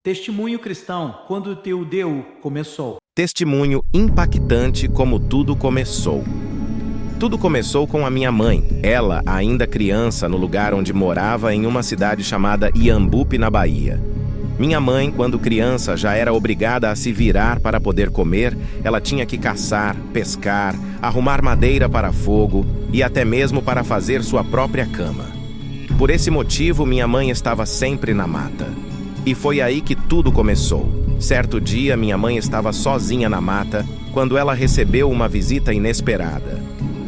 Testemunho cristão, quando o teu Deus começou. Testemunho impactante como tudo começou. Tudo começou com a minha mãe, ela ainda criança no lugar onde morava em uma cidade chamada Iambupe, na Bahia. Minha mãe, quando criança, já era obrigada a se virar para poder comer. Ela tinha que caçar, pescar, arrumar madeira para fogo e até mesmo para fazer sua própria cama. Por esse motivo, minha mãe estava sempre na mata. E foi aí que tudo começou. Certo dia, minha mãe estava sozinha na mata quando ela recebeu uma visita inesperada.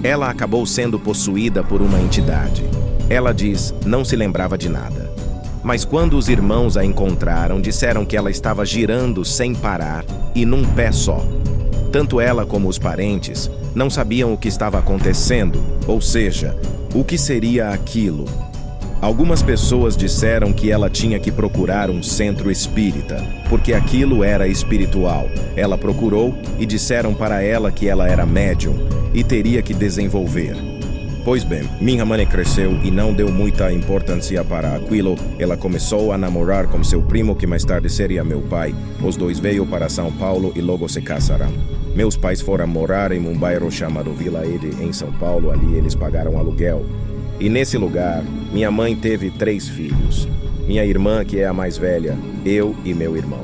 Ela acabou sendo possuída por uma entidade. Ela diz, não se lembrava de nada. Mas quando os irmãos a encontraram, disseram que ela estava girando sem parar e num pé só. Tanto ela como os parentes não sabiam o que estava acontecendo, ou seja, o que seria aquilo. Algumas pessoas disseram que ela tinha que procurar um centro espírita, porque aquilo era espiritual. Ela procurou e disseram para ela que ela era médium e teria que desenvolver. Pois bem, minha mãe cresceu e não deu muita importância para aquilo. Ela começou a namorar com seu primo, que mais tarde seria meu pai. Os dois veio para São Paulo e logo se casaram. Meus pais foram morar em um bairro chamado Vila Ede, em São Paulo. Ali eles pagaram aluguel. E nesse lugar, minha mãe teve 3 filhos. Minha irmã, que é a mais velha, eu e meu irmão.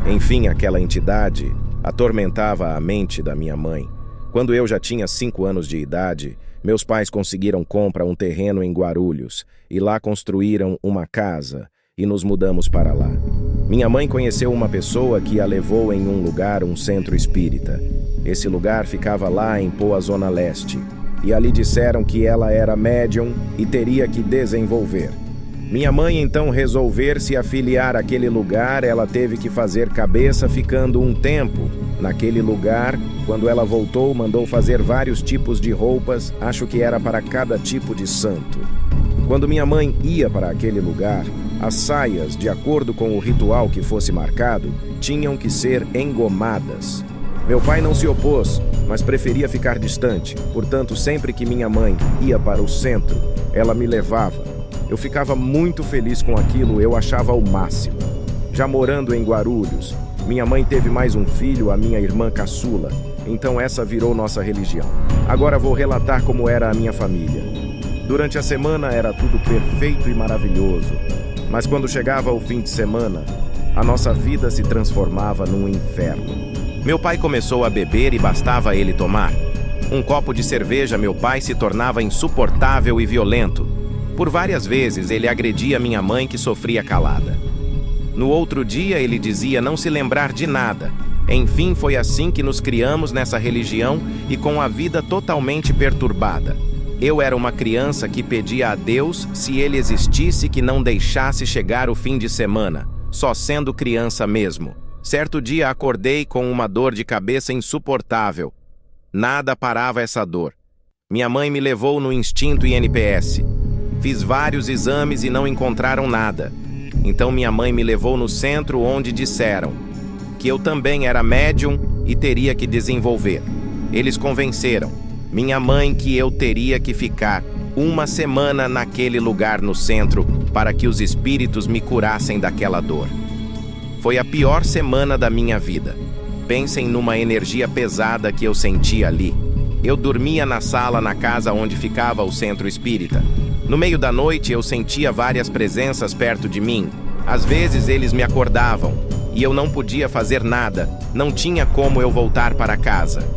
Enfim, aquela entidade atormentava a mente da minha mãe. Quando eu já tinha 5 anos de idade, meus pais conseguiram comprar um terreno em Guarulhos e lá construíram uma casa e nos mudamos para lá. Minha mãe conheceu uma pessoa que a levou em um lugar, um centro espírita. Esse lugar ficava lá em Poa, Zona Leste. E ali disseram que ela era médium e teria que desenvolver. Minha mãe então resolver se afiliar àquele lugar, ela teve que fazer cabeça ficando um tempo naquele lugar. Quando ela voltou, mandou fazer vários tipos de roupas, acho que era para cada tipo de santo. Quando minha mãe ia para aquele lugar, as saias, de acordo com o ritual que fosse marcado, tinham que ser engomadas. Meu pai não se opôs, mas preferia ficar distante. Portanto, sempre que minha mãe ia para o centro, ela me levava. Eu ficava muito feliz com aquilo, eu achava o máximo. Já morando em Guarulhos, minha mãe teve mais um filho, a minha irmã caçula. Então essa virou nossa religião. Agora vou relatar como era a minha família. Durante a semana era tudo perfeito e maravilhoso. Mas quando chegava o fim de semana, a nossa vida se transformava num inferno. Meu pai começou a beber e bastava ele tomar. Um copo de cerveja, meu pai se tornava insuportável e violento. Por várias vezes ele agredia minha mãe, que sofria calada. No outro dia ele dizia não se lembrar de nada. Enfim, foi assim que nos criamos nessa religião e com a vida totalmente perturbada. Eu era uma criança que pedia a Deus, se ele existisse, que não deixasse chegar o fim de semana, só sendo criança mesmo. Certo dia acordei com uma dor de cabeça insuportável. Nada parava essa dor. Minha mãe me levou no Instinto INPS. Fiz vários exames e não encontraram nada. Então minha mãe me levou no centro, onde disseram que eu também era médium e teria que desenvolver. Eles convenceram minha mãe que eu teria que ficar 1 semana naquele lugar no centro para que os espíritos me curassem daquela dor. Foi a pior semana da minha vida. Pensem numa energia pesada que eu sentia ali. Eu dormia na sala na casa onde ficava o centro espírita. No meio da noite eu sentia várias presenças perto de mim. Às vezes eles me acordavam e eu não podia fazer nada. Não tinha como eu voltar para casa.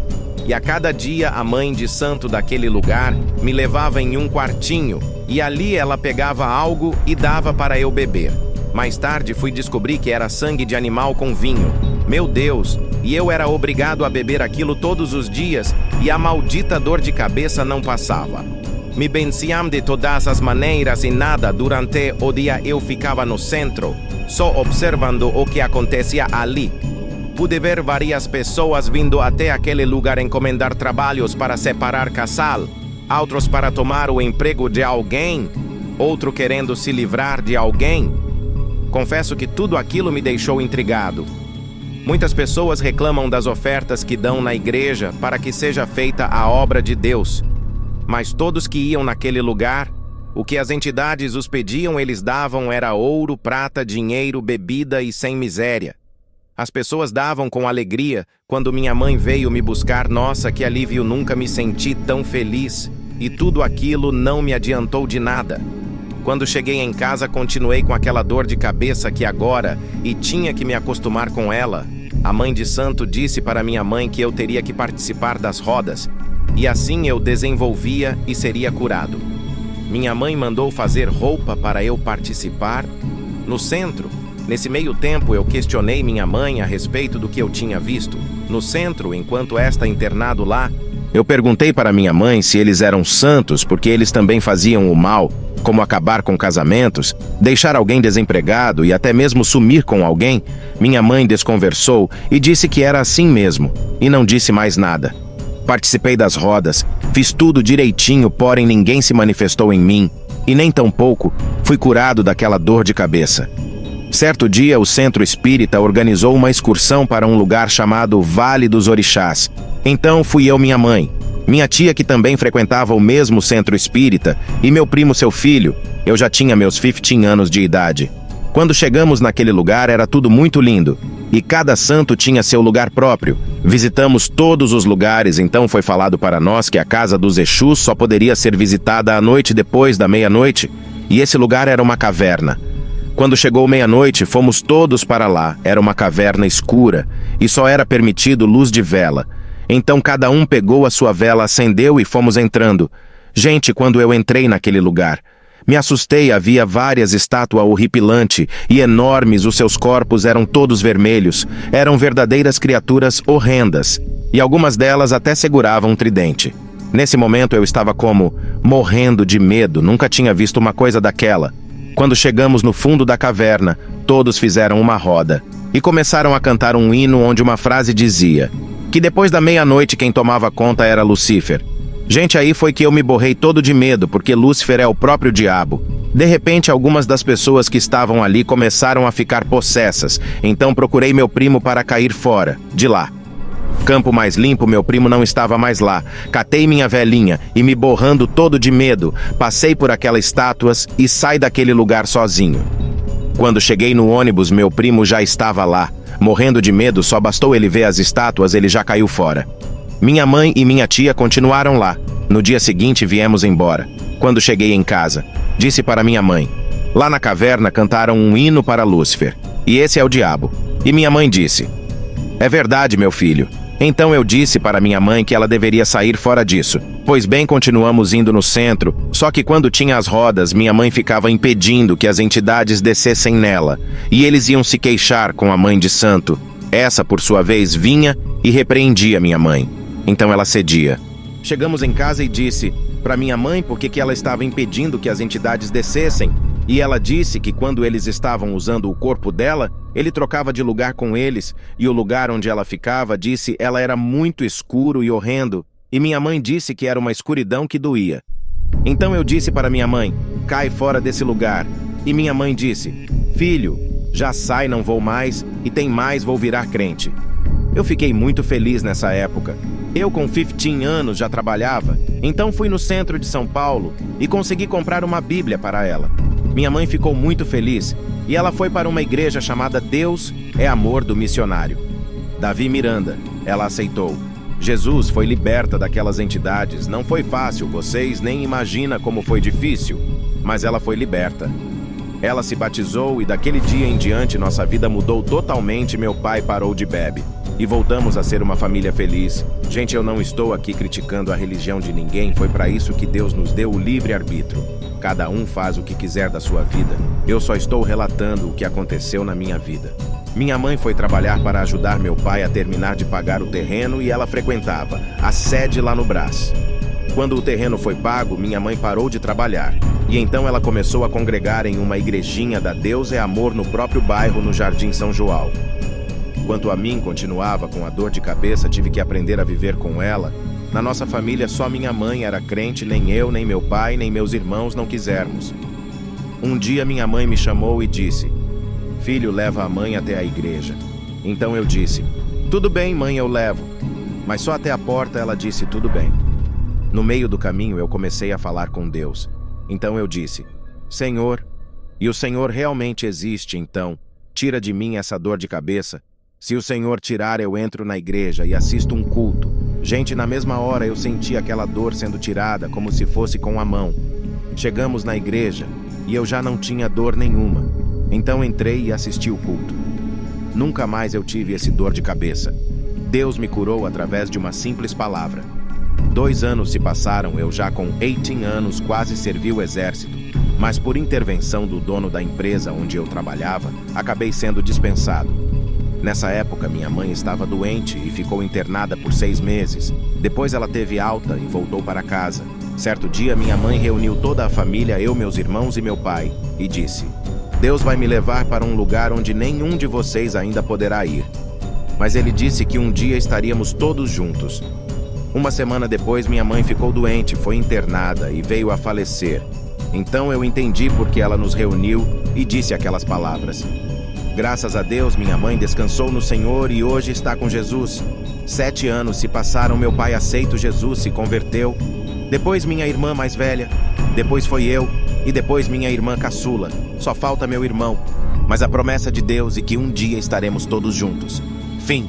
E a cada dia a mãe de santo daquele lugar me levava em um quartinho e ali ela pegava algo e dava para eu beber. Mais tarde fui descobrir que era sangue de animal com vinho. Meu Deus! E eu era obrigado a beber aquilo todos os dias e a maldita dor de cabeça não passava. Me venciam de todas as maneiras e nada. Durante o dia eu ficava no centro, só observando o que acontecia ali. Pude ver várias pessoas vindo até aquele lugar encomendar trabalhos para separar casal, outros para tomar o emprego de alguém, outro querendo se livrar de alguém. Confesso que tudo aquilo me deixou intrigado. Muitas pessoas reclamam das ofertas que dão na igreja para que seja feita a obra de Deus. Mas todos que iam naquele lugar O que as entidades os pediam, eles davam era ouro, prata, dinheiro, bebida e sem miséria. As pessoas davam com alegria. Quando minha mãe veio me buscar, nossa, que alívio, nunca me senti tão feliz. E tudo aquilo não me adiantou de nada. Quando cheguei em casa, continuei com aquela dor de cabeça que agora, e tinha que me acostumar com ela. A mãe de santo disse para minha mãe que eu teria que participar das rodas, e assim eu desenvolvia e seria curado. Minha mãe mandou fazer roupa para eu participar no centro. Nesse meio tempo, eu questionei minha mãe a respeito do que eu tinha visto. No centro, enquanto esta internado lá, eu perguntei para minha mãe se eles eram santos porque eles também faziam o mal, como acabar com casamentos, deixar alguém desempregado e até mesmo sumir com alguém. Minha mãe desconversou e disse que era assim mesmo, e não disse mais nada. Participei das rodas, fiz tudo direitinho, porém ninguém se manifestou em mim, e nem tampouco fui curado daquela dor de cabeça. Certo dia, o Centro Espírita organizou uma excursão para um lugar chamado Vale dos Orixás. Então fui eu, minha mãe, minha tia que também frequentava o mesmo Centro Espírita, e meu primo, seu filho. Eu já tinha meus 15 anos de idade. Quando chegamos naquele lugar, era tudo muito lindo, e cada santo tinha seu lugar próprio. Visitamos todos os lugares, então foi falado para nós que a casa dos Exus só poderia ser visitada à noite depois da meia-noite, e esse lugar era uma caverna. Quando chegou meia-noite, fomos todos para lá. Era uma caverna escura, e só era permitido luz de vela. Então cada um pegou a sua vela, acendeu e fomos entrando. Gente, quando eu entrei naquele lugar, me assustei, havia várias estátuas horripilantes e enormes, os seus corpos eram todos vermelhos, eram verdadeiras criaturas horrendas, e algumas delas até seguravam um tridente. Nesse momento eu estava como morrendo de medo, nunca tinha visto uma coisa daquela. Quando chegamos no fundo da caverna, todos fizeram uma roda e começaram a cantar um hino onde uma frase dizia que depois da meia-noite quem tomava conta era Lúcifer. Gente, aí foi que eu me borrei todo de medo, porque Lúcifer é o próprio diabo. De repente, algumas das pessoas que estavam ali começaram a ficar possessas, então procurei meu primo para cair fora, de lá. Campo mais limpo, meu primo não estava mais lá. Catei minha velhinha e, me borrando todo de medo, passei por aquelas estátuas e saí daquele lugar sozinho. Quando cheguei no ônibus, meu primo já estava lá. Morrendo de medo, só bastou ele ver as estátuas, ele já caiu fora. Minha mãe e minha tia continuaram lá. No dia seguinte, viemos embora. Quando cheguei em casa, disse para minha mãe: lá na caverna cantaram um hino para Lúcifer, e esse é o diabo. E minha mãe disse: é verdade, meu filho. Então eu disse para minha mãe que ela deveria sair fora disso. Pois bem, continuamos indo no centro, só que quando tinha as rodas, minha mãe ficava impedindo que as entidades descessem nela, e eles iam se queixar com a mãe de santo. Essa, por sua vez, vinha e repreendia minha mãe. Então ela cedia. Chegamos em casa e disse para minha mãe por que ela estava impedindo que as entidades descessem, e ela disse que quando eles estavam usando o corpo dela, ele trocava de lugar com eles, e o lugar onde ela ficava, disse, ela era muito escuro e horrendo, e minha mãe disse que era uma escuridão que doía. Então eu disse para minha mãe: cai fora desse lugar. E minha mãe disse: filho, já sai, não vou mais, e tem mais, vou virar crente. Eu fiquei muito feliz nessa época. Eu com 15 anos já trabalhava, então fui no centro de São Paulo e consegui comprar uma Bíblia para ela. Minha mãe ficou muito feliz e ela foi para uma igreja chamada Deus é Amor do Missionário Davi Miranda. Ela aceitou. Jesus foi liberta daquelas entidades. Não foi fácil, vocês nem imaginam como foi difícil, mas ela foi liberta. Ela se batizou e daquele dia em diante nossa vida mudou totalmente. Meu pai parou de beber e voltamos a ser uma família feliz. Gente, eu não estou aqui criticando a religião de ninguém, foi para isso que Deus nos deu o livre-arbítrio. Cada um faz o que quiser da sua vida. Eu só estou relatando o que aconteceu na minha vida. Minha mãe foi trabalhar para ajudar meu pai a terminar de pagar o terreno e ela frequentava a sede lá no Brás. Quando o terreno foi pago, minha mãe parou de trabalhar. E então ela começou a congregar em uma igrejinha da Deus é Amor no próprio bairro, no Jardim São João. Quanto a mim, continuava com a dor de cabeça, tive que aprender a viver com ela. Na nossa família, só minha mãe era crente, nem eu, nem meu pai, nem meus irmãos não quisermos. Um dia minha mãe me chamou e disse: filho, leva a mãe até a igreja. Então eu disse: tudo bem, mãe, eu levo. Mas só até a porta ela disse: tudo bem. No meio do caminho eu comecei a falar com Deus. Então eu disse: Senhor, e o Senhor realmente existe, então, tira de mim essa dor de cabeça. Se o Senhor tirar, eu entro na igreja e assisto um culto. Gente, na mesma hora eu senti aquela dor sendo tirada, como se fosse com a mão. Chegamos na igreja e eu já não tinha dor nenhuma. Então entrei e assisti o culto. Nunca mais eu tive esse dor de cabeça. Deus me curou através de uma simples palavra. 2 anos se passaram, eu já com 18 anos quase servi o exército, mas por intervenção do dono da empresa onde eu trabalhava, acabei sendo dispensado. Nessa época, minha mãe estava doente e ficou internada por 6 meses. Depois ela teve alta e voltou para casa. Certo dia, minha mãe reuniu toda a família, eu, meus irmãos e meu pai, e disse: Deus vai me levar para um lugar onde nenhum de vocês ainda poderá ir. Mas ele disse que um dia estaríamos todos juntos. 1 semana depois, minha mãe ficou doente, foi internada e veio a falecer. Então eu entendi porque ela nos reuniu e disse aquelas palavras. Graças a Deus, minha mãe descansou no Senhor e hoje está com Jesus. 7 anos se passaram, meu pai aceita Jesus, se converteu. Depois minha irmã mais velha, depois foi eu e depois minha irmã caçula. Só falta meu irmão. Mas a promessa de Deus é que um dia estaremos todos juntos. Fim.